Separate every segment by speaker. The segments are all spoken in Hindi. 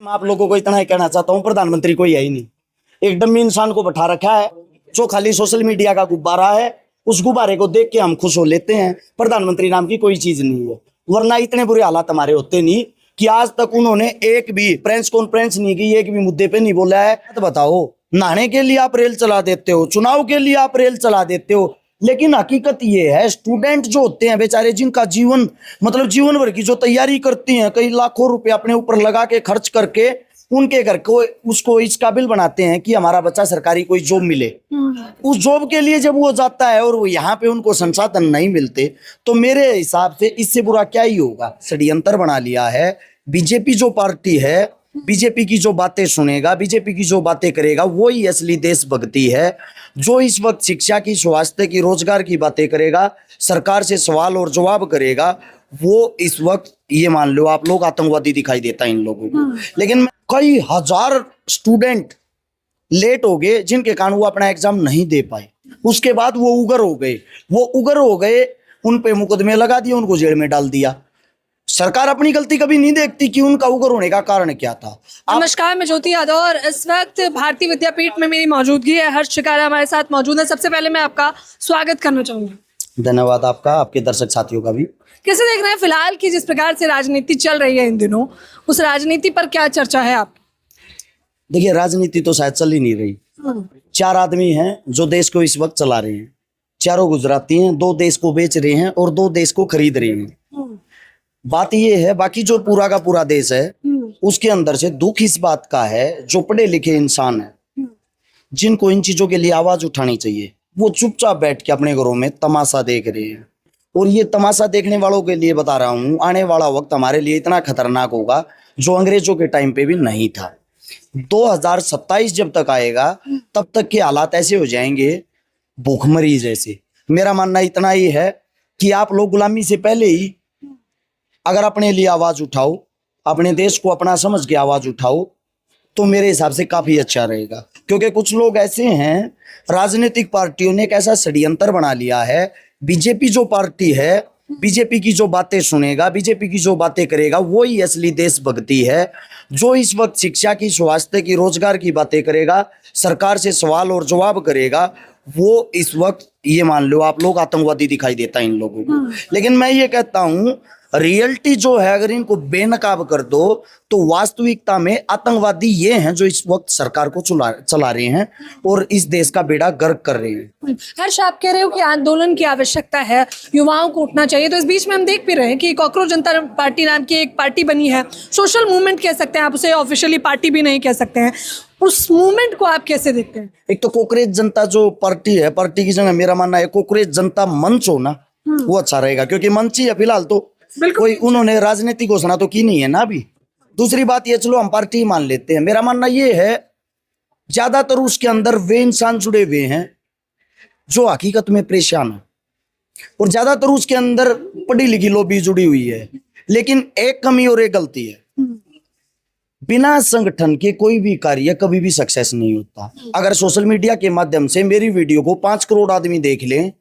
Speaker 1: मैं आप लोगों को इतना ही कहना चाहता हूँ, प्रधानमंत्री कोई है ही नहीं। एक डम्मी इंसान को बैठा रखा है जो खाली सोशल मीडिया का गुब्बारा है। उस गुब्बारे को देख के हम खुश हो लेते हैं। प्रधानमंत्री नाम की कोई चीज नहीं है, वरना इतने बुरे हालात हमारे होते नहीं कि आज तक उन्होंने एक भी प्रेस कॉन्फ्रेंस नहीं की, एक भी मुद्दे पे नहीं बोला है। तो बताओ, नहाने के लिए आप रेल चला देते हो, चुनाव के लिए आप रेल चला देते हो, लेकिन हकीकत ये है स्टूडेंट जो होते हैं बेचारे, जिनका जीवन मतलब जीवन भर की जो तैयारी करती हैं, कई लाखों रुपए अपने ऊपर लगा के खर्च करके उनके घर को उसको इस काबिल बनाते हैं कि हमारा बच्चा सरकारी कोई जॉब मिले। उस जॉब के लिए जब वो जाता है और वो यहाँ पे उनको संसाधन नहीं मिलते, तो मेरे हिसाब से इससे बुरा क्या ही होगा। षड्यंत्र बना लिया है। बीजेपी जो पार्टी है, बीजेपी की जो बातें सुनेगा, बीजेपी की जो बातें करेगा, वो ही असली देशभक्ति है। जो इस वक्त शिक्षा की, स्वास्थ्य की, रोजगार की बातें करेगा, सरकार से सवाल और जवाब करेगा, वो इस वक्त ये मान लो आप लोग आतंकवादी दिखाई देता है इन लोगों को। लेकिन कई हजार स्टूडेंट लेट हो गए जिनके कारण वो अपना एग्जाम नहीं दे पाए। उसके बाद वो उग्र हो गए, उन पे मुकदमे लगा दिए, उनको जेल में डाल दिया। सरकार अपनी गलती कभी नहीं देखती कि उनका उग्र होने का कारण क्या था।
Speaker 2: नमस्कार, मैं ज्योति यादव और इस वक्त भारतीय विद्यापीठ में मेरी मौजूदगी है। हर्ष शिकारा हमारे साथ मौजूद है। सबसे पहले मैं आपका स्वागत करना चाहूंगी।
Speaker 1: धन्यवाद आपका, आपके दर्शक साथियों का भी।
Speaker 2: कैसे देख रहे हैं फिलहाल की जिस प्रकार से राजनीति चल रही है इन दिनों, उस राजनीति पर क्या चर्चा है आपकी?
Speaker 1: देखिए, राजनीति तो शायद चल ही नहीं रही। चार आदमी हैं जो देश को इस वक्त चला रहे हैं। चारों गुजराती हैं, दो देश को बेच रहे हैं और दो देश को खरीद रहे हैं। बात ये है, बाकी जो पूरा का पूरा देश है उसके अंदर से दुख इस बात का है, जो पढ़े लिखे इंसान है, जिनको इन चीजों के लिए आवाज उठानी चाहिए, वो चुपचाप बैठ के अपने घरों में तमाशा देख रहे हैं। और ये तमाशा देखने वालों के लिए बता रहा हूँ, आने वाला वक्त हमारे लिए इतना खतरनाक होगा जो अंग्रेजों के टाइम पे भी नहीं था। 2027 जब तक आएगा तब तक के हालात ऐसे हो जाएंगे भूखमरी जैसे। मेरा मानना इतना ही है कि आप लोग गुलामी से पहले ही अगर अपने लिए आवाज उठाओ, अपने देश को अपना समझ के आवाज उठाओ, तो मेरे हिसाब से काफी अच्छा रहेगा। क्योंकि कुछ लोग ऐसे हैं, राजनीतिक पार्टियों ने एक ऐसा षड्यंत्र बना लिया है। बीजेपी जो पार्टी है, बीजेपी की जो बातें सुनेगा, बीजेपी की जो बातें करेगा, वो ही असली देशभक्ति है। जो इस वक्त शिक्षा की, स्वास्थ्य की, रोजगार की बातें करेगा, सरकार से सवाल और जवाब करेगा, वो इस वक्त ये मान लो आप लोग आतंकवादी दिखाई देता है इन लोगों को। लेकिन मैं ये कहता हूँ, रियलिटी जो है अगर इनको बेनकाब कर दो तो वास्तविकता में आतंकवादी ये हैं जो इस वक्त सरकार को चला रहे हैं और इस देश का बेड़ा गर्क कर रहे हैं।
Speaker 2: हर्ष, आप कह रहे हो कि आंदोलन की आवश्यकता है, युवाओं को उठना चाहिए, तो इस बीच में हम देख भी रहे हैं कि कॉकरोच जनता पार्टी नाम की एक पार्टी बनी है। सोशल मूवमेंट कह सकते हैं आप उसे, ऑफिशियली पार्टी भी नहीं कह सकते हैं। उस मूवमेंट को आप कैसे देखते हैं?
Speaker 1: एक तो कॉकरोच जनता जो पार्टी है, पार्टी की जगह मेरा मानना है कॉकरोच जनता मंच हो ना, वो अच्छा रहेगा। क्योंकि मंच ही है फिलहाल, तो कोई उन्होंने राजनीतिक घोषणा तो की नहीं है ना अभी। दूसरी बात ये, चलो हम पार्टी मान लेते हैं। मेरा मानना ये है, ज्यादातर उसके अंदर वे इंसान जुड़े हुए हैं जो हकीकत में परेशान है, और ज्यादातर उसके अंदर पढ़ी लिखी लोबी जुड़ी हुई है। लेकिन एक कमी और एक गलती है, बिना संगठन के कोई भी कार्य कभी भी सक्सेस नहीं होता। अगर सोशल मीडिया के माध्यम से मेरी वीडियो को 5 करोड़ आदमी देख लें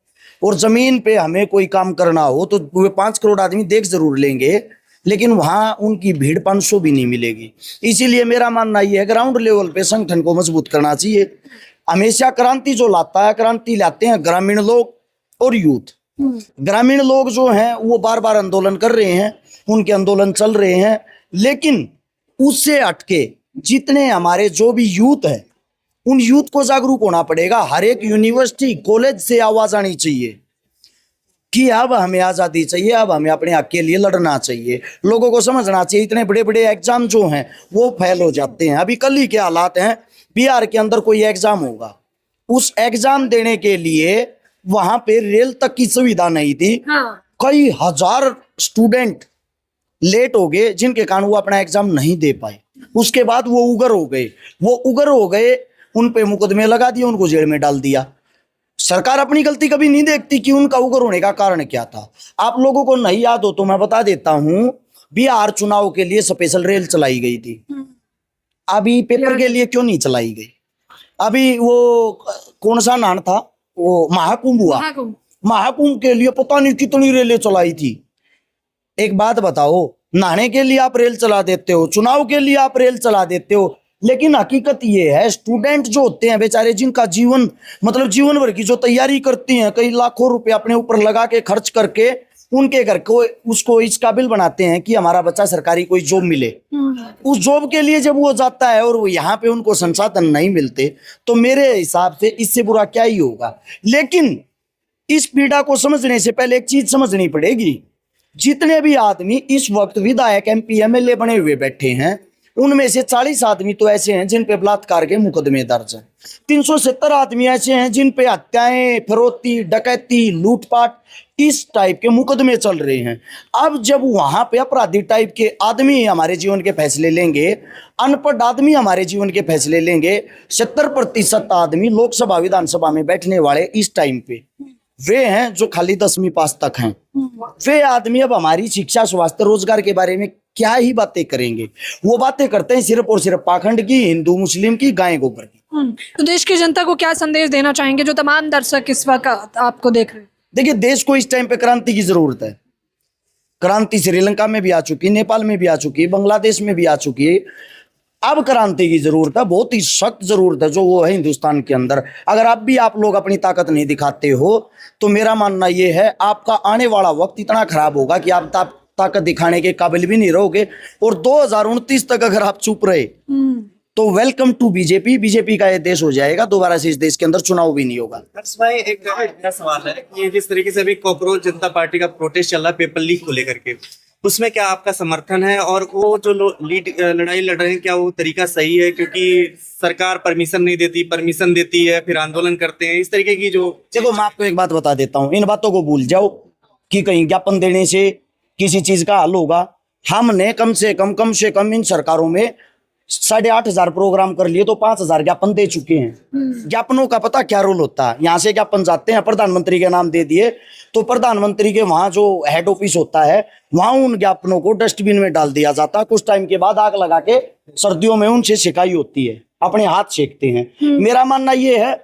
Speaker 1: और जमीन पे हमें कोई काम करना हो तो वे 5 करोड़ आदमी देख जरूर लेंगे, लेकिन वहां उनकी भीड़ 500 भी नहीं मिलेगी। इसीलिए मेरा मानना यह है, ग्राउंड लेवल पे संगठन को मजबूत करना चाहिए। हमेशा क्रांति जो लाता है, क्रांति लाते हैं ग्रामीण लोग और यूथ। ग्रामीण लोग जो हैं वो बार बार आंदोलन कर रहे हैं, उनके आंदोलन चल रहे हैं, लेकिन उससे हटके जितने हमारे जो भी यूथ है, उन यूथ को जागरूक होना पड़ेगा। हर एक यूनिवर्सिटी, कॉलेज से आवाज आनी चाहिए कि अब हमें आजादी चाहिए, अब हमें अपने हक के लिए लड़ना चाहिए। लोगों को समझना चाहिए, इतने बड़े बड़े एग्जाम जो हैं वो फेल हो जाते हैं। अभी कल ही के हालात हैं, बिहार के अंदर कोई एग्जाम होगा, उस एग्जाम देने के लिए वहां पे रेल तक की सुविधा नहीं थी। कई हजार स्टूडेंट लेट हो गए जिनके कारण वो अपना एग्जाम नहीं दे पाए। उसके बाद वो उग्र हो गए, उन पे मुकदमे लगा दिए, उनको जेल में डाल दिया। सरकार अपनी गलती कभी नहीं देखती कि उनका उग्र होने का कारण क्या था। आप लोगों को नहीं याद हो तो मैं बता देता हूं, बिहार चुनाव के लिए स्पेशल रेल चलाई गई थी। अभी पेपर के लिए क्यों नहीं चलाई गई? अभी वो कौन सा नाम था, वो महाकुंभ हुआ, महाकुंभ के लिए पता नहीं कितनी रेलें चलाई थी। एक बात बताओ, नहाने के लिए आप रेल चला देते हो, चुनाव के लिए आप रेल चला देते हो, लेकिन हकीकत ये है स्टूडेंट जो होते हैं बेचारे, जिनका जीवन मतलब जीवन भर की जो तैयारी करती हैं, कई लाखों रुपए अपने ऊपर लगा के खर्च करके उनके घर को उसको इस काबिल बनाते हैं कि हमारा बच्चा सरकारी कोई जॉब मिले। उस जॉब के लिए जब वो जाता है और वो यहाँ पे उनको संसाधन नहीं मिलते, तो मेरे हिसाब से इससे बुरा क्या ही होगा। लेकिन इस पीड़ा को समझने से पहले एक चीज समझनी पड़ेगी, जितने भी आदमी इस वक्त विधायक MP MLA बने हुए बैठे हैं, उनमें से 40 आदमी तो ऐसे हैं जिन पे बलात्कार के मुकदमे दर्ज हैं, 370 आदमी ऐसे हैं जिन पे हत्याएं, फिरौती, डकैती, लूटपाट इस टाइप के मुकदमे चल रहे हैं। अब जब वहां पे अपराधी टाइप के आदमी हमारे जीवन के फैसले लेंगे, अनपढ़ आदमी हमारे जीवन के फैसले लेंगे, 70% आदमी लोकसभा विधानसभा में बैठने वाले इस टाइम पे वे हैं जो खाली 10वीं पास तक हैं। वे आदमी अब हमारी शिक्षा, स्वास्थ्य, रोजगार के बारे में क्या ही बातें करेंगे। वो बातें करते हैं सिर्फ और सिर्फ पाखंड की, हिंदू मुस्लिम की, गाय गोबर की।
Speaker 2: तो देश की जनता को क्या संदेश देना चाहेंगे जो तमाम दर्शक इस वक्त आपको देख रहे हैं?
Speaker 1: देखिए, देश को इस टाइम पे क्रांति की जरूरत है। क्रांति श्रीलंका में भी आ चुकी, नेपाल में भी आ चुकी है, बांग्लादेश में भी आ चुकी है। अब क्रांति की जरूरत है, बहुत ही सख्त जरूरत है जो वो है हिंदुस्तान के अंदर। अगर अब भी आप लोग अपनी ताकत नहीं दिखाते हो तो मेरा मानना ये है आपका आने वाला वक्त इतना खराब होगा कि आप ताकत दिखाने के काबिल भी नहीं रहोगे। और 2029 तक अगर आप चुप रहे तो वेलकम टू बीजेपी का ये देश हो जाएगा, दोबारा से इस देश के अंदर चुनाव भी नहीं होगा।
Speaker 3: भाई एक मेरा सवाल है कि जिस तरीके से अभी कॉकरोच जनता पार्टी का प्रोटेस्ट चल रहा है पेपर लीक को लेकर के, उसमें क्या आपका समर्थन है? और वो जो लीड लड़ाई लड़ रहे हैं, क्या वो तरीका सही है? क्योंकि सरकार परमिशन नहीं देती, परमिशन देती है फिर आंदोलन करते हैं, इस तरीके की जो।
Speaker 1: देखो, मैं आपको एक बात बता देता हूँ, इन बातों को भूल जाओ कि कहीं ज्ञापन देने से किसी चीज का हल होगा। हमने कम से कम इन सरकारों में 8,500 प्रोग्राम कर लिए तो 5,000 ज्ञापन दे चुके हैं। ज्ञापनों का पता क्या रोल होता है? यहाँ से ज्ञापन जाते हैं, प्रधानमंत्री के नाम दे दिए तो प्रधानमंत्री के वहां जो हेड ऑफिस होता है वहां उन ज्ञापनों को डस्टबिन में डाल दिया जाता है। कुछ टाइम के बाद आग लगा के सर्दियों में उनसे सिकाई होती है, अपने हाथ सेकते हैं। मेरा मानना यह है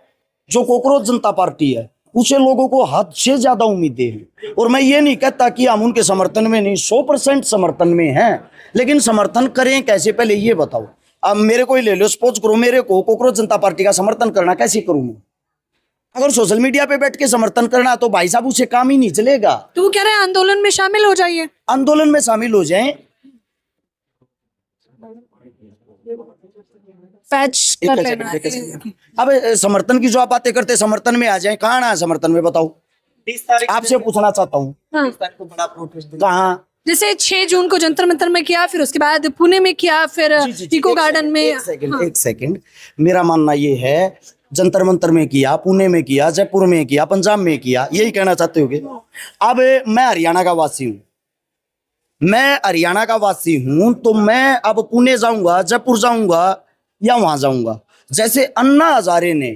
Speaker 1: जो कॉकरोच जनता पार्टी है उसे लोगों को हद से ज्यादा उम्मीदें हैं। और मैं ये नहीं कहता कि हम उनके समर्थन में नहीं, 100% समर्थन में हैं, लेकिन समर्थन करें कैसे पहले ये बताओ। अब मेरे को ही ले लो, सपोज करो मेरे को कॉकरोच जनता पार्टी का समर्थन करना, कैसे करूं मैं? अगर सोशल मीडिया पे बैठ के समर्थन करना तो भाई साहब उसे काम ही नहीं चलेगा।
Speaker 2: तो वो कह रहे हैं आंदोलन में शामिल हो जाइए,
Speaker 1: आंदोलन में शामिल हो जाएं,
Speaker 2: फैच कर लेना।
Speaker 1: अब समर्थन की जो आप बातें करते समर्थन में आ जाएं, कहाँ ना समर्थन में बताओ?
Speaker 3: 30 तारीख
Speaker 1: आपसे पूछना चाहता हूँ,
Speaker 3: 30 तारीख को बड़ा प्रोटेस्ट
Speaker 1: कहाँ?
Speaker 2: जैसे 6 जून को जंतर मंतर में किया, फिर उसके बाद पुणे में किया, फिर इको गार्डन में।
Speaker 1: एक सेकंड, मेरा मानना ये है जंतर मंतर में किया, पुणे में किया, जयपुर में किया, पंजाब में किया, यही कहना चाहते होगे। अब मैं हरियाणा का वासी हूँ, तो मैं अब पुणे जाऊंगा, जयपुर जाऊंगा या वहां जाऊंगा? जैसे अन्ना हजारे ने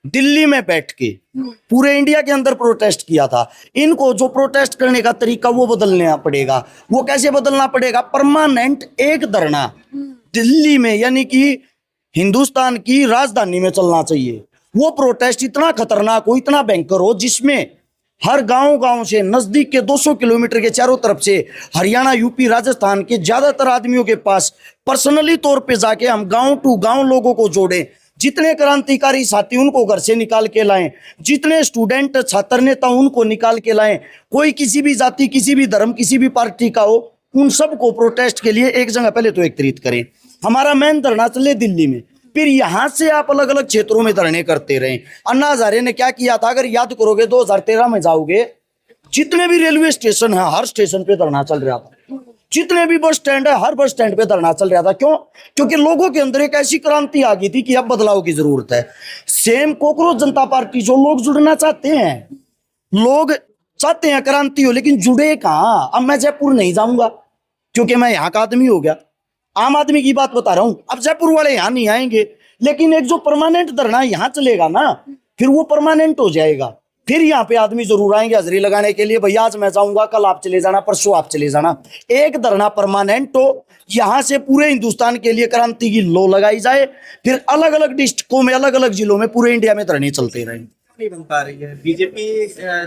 Speaker 1: दिल्ली में बैठ के पूरे इंडिया के अंदर प्रोटेस्ट किया था, इनको जो प्रोटेस्ट करने का तरीका वो बदलना पड़ेगा। वो कैसे बदलना पड़ेगा? परमानेंट एक धरना दिल्ली में, यानी कि हिंदुस्तान की राजधानी में चलना चाहिए। वो प्रोटेस्ट इतना खतरनाक हो, इतना भयंकर हो, जिसमें हर गांव से नजदीक के 200 किलोमीटर के चारों तरफ से हरियाणा, यूपी, राजस्थान के ज्यादातर आदमियों के पास पर्सनली तौर पे जाके हम गांव टू गांव लोगों को जोड़ें। जितने क्रांतिकारी साथी उनको घर से निकाल के लाएं, जितने स्टूडेंट छात्र नेता उनको निकाल के लाएं, कोई किसी भी जाति, किसी भी धर्म, किसी भी पार्टी का हो, उन सबको प्रोटेस्ट के लिए एक जगह पहले तो एकत्रित करें। हमारा मेन धरना चले दिल्ली में, फिर यहां से आप अलग अलग क्षेत्रों में धरने करते रहें। अन्ना हजारे ने क्या किया था, अगर याद करोगे 2013 में जाओगे, जितने भी रेलवे स्टेशन है हर स्टेशन पे धरना चल रहा था, जितने भी बस स्टैंड है हर बस स्टैंड पे धरना चल रहा था। क्यों? क्योंकि लोगों के अंदर एक ऐसी क्रांति आ गई थी कि अब बदलाव की जरूरत है। सेम कॉकरोच जनता पार्टी, जो लोग जुड़ना चाहते हैं, लोग चाहते हैं क्रांति हो, लेकिन जुड़े कहां? अब मैं जयपुर नहीं जाऊंगा क्योंकि मैं यहाँ का आदमी हो गया, आम आदमी की बात बता रहा हूं। अब जयपुर वाले यहाँ नहीं आएंगे, लेकिन एक जो परमानेंट धरना यहाँ चलेगा ना, फिर वो परमानेंट हो जाएगा। फिर यहाँ पे आदमी जरूर आएंगे हाजिरी लगाने के लिए, भैया आज मैं जाऊंगा, कल आप चले जाना, परसों आप चले जाना। एक धरना परमानेंट हो, यहाँ से पूरे हिंदुस्तान के लिए क्रांति की लो लगाई जाए, फिर अलग अलग डिस्ट्रिक्टों में, अलग अलग जिलों में, पूरे इंडिया में धरने चलते रहें।
Speaker 3: नहीं बन पा रही है बीजेपी?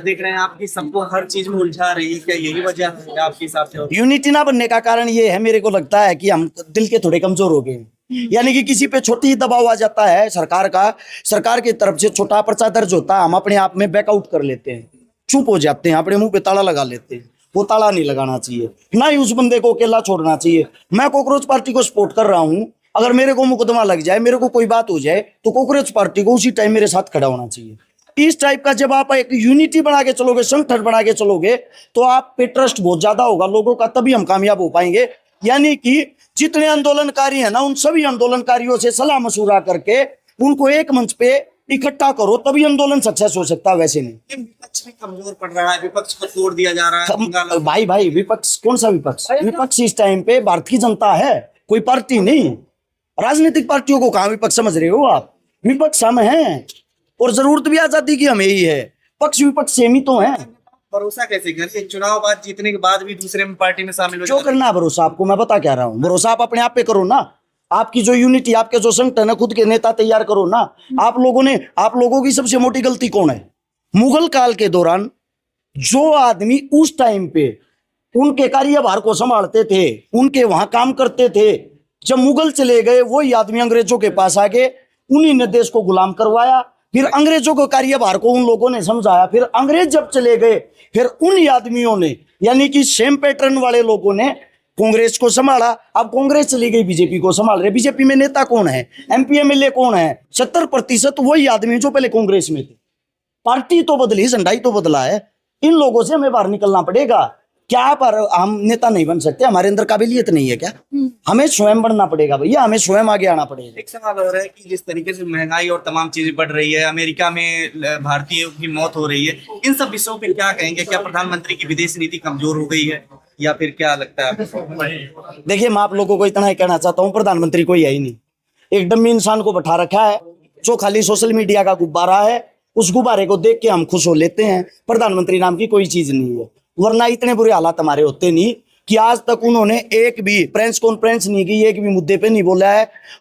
Speaker 3: देख रहे हैं आपकी सबको हर चीज में उलझा रही है, क्या यही वजह है आपके हिसाब से?
Speaker 1: यूनिटी ना बनने का कारण ये है, मेरे को लगता है कि हम दिल के थोड़े कमजोर हो गए। यानी कि किसी पे छोटी ही दबाव आ जाता है सरकार की तरफ से छोटा पर्चा दर्ज होता है, हम अपने आप में बैकआउट कर लेते हैं, चुप हो जाते हैं, अपने मुंह पे ताला लगा लेते हैं। वो ताला नहीं लगाना चाहिए, ना ही उस बंदे को अकेला छोड़ना चाहिए। मैं कॉकरोच पार्टी को सपोर्ट कर रहा हूं, अगर मेरे को मुकदमा लग जाए, मेरे को कोई बात हो जाए, तो कॉकरोच पार्टी को उसी टाइम मेरे साथ खड़ा होना चाहिए। इस टाइप का जब आप एक यूनिटी बना के चलोगे, संगठन बना के चलोगे, तो आप पे ट्रस्ट बहुत ज्यादा होगा लोगों का, तभी हम कामयाब हो पाएंगे। यानी कि जितने आंदोलनकारी हैं ना, उन सभी आंदोलनकारियों से सलाह मशूरा करके उनको एक मंच पे इकट्ठा करो, तभी आंदोलन सक्सेस हो सकता है, वैसे नहीं।
Speaker 3: विपक्ष भी कमजोर पड़ रहा है, विपक्ष को तोड़ दिया जा रहा है।
Speaker 1: भाई विपक्ष कौन सा विपक्ष? विपक्ष इस टाइम पे भारत की जनता है, कोई पार्टी नहीं। राजनीतिक पार्टियों को कहां विपक्ष समझ रहे हो आप? विपक्ष हम हैं, और जरूरत भी आजादी की हमें ही है। पक्ष विपक्ष सेम ही तो है।
Speaker 3: भरोसा कैसे करें? चुनाव बाद जीतने के बाद भी दूसरे में पार्टी में शामिल हो
Speaker 1: जो करना है भरोसा आपको, मैं बता क्या रहा हूँ, भरोसा आप अपने आप पे करो ना। आपकी जो यूनिटी, आपके जो संगठन है, खुद के नेता तैयार करो ना। आप लोगों की सबसे मोटी गलती कौन है? मुगल काल के दौरान जो आदमी उस टाइम पे उनके कार्यभार को संभालते थे, उनके वहां काम करते थे, जब मुगल चले गए, वही आदमी अंग्रेजों के पास आ गए, उन्हीं ने देश को गुलाम करवाया। फिर अंग्रेजों को कार्यभार को उन लोगों ने समझाया। फिर अंग्रेज जब चले गए, फिर उन आदमियों ने, यानी कि सेम पैटर्न वाले लोगों ने कांग्रेस को संभाला। अब कांग्रेस चली गई, बीजेपी को संभाल रहे। बीजेपी में नेता कौन है? एमपी एमएलए कौन है? 70% वही आदमी जो पहले कांग्रेस में थे। पार्टी तो बदली, झंडा ही तो बदला है। इन लोगों से हमें बाहर निकलना पड़ेगा। क्या पर हम नेता नहीं बन सकते? हमारे अंदर काबिलियत नहीं है क्या? हमें स्वयं बनना पड़ेगा भैया, हमें स्वयं आगे आना पड़ेगा।
Speaker 3: एक सवाल हो रहा है कि जिस तरीके से महंगाई और तमाम चीजें बढ़ रही है, अमेरिका में भारतीयों की मौत हो रही है, इन सब विषयों पे क्या कहेंगे? क्या प्रधानमंत्री की विदेश नीति कमजोर हो गई है, या फिर क्या लगता है आपको?
Speaker 1: देखिए, मैं आप लोगों को इतना ही कहना चाहता हूँ, प्रधानमंत्री कोई है ही नहीं। एक डम्मी इंसान को बैठा रखा है जो खाली सोशल मीडिया का गुब्बारा है। उस गुब्बारे को देख के हम खुश हो लेते हैं। प्रधानमंत्री नाम की कोई चीज नहीं है, वरना इतने बुरे हालात हमारे होते नहीं कि आज तक उन्होंने एक भी प्रेस कॉन्फ्रेंस नहीं की, एक भी मुद्दे पे नहीं बोला है।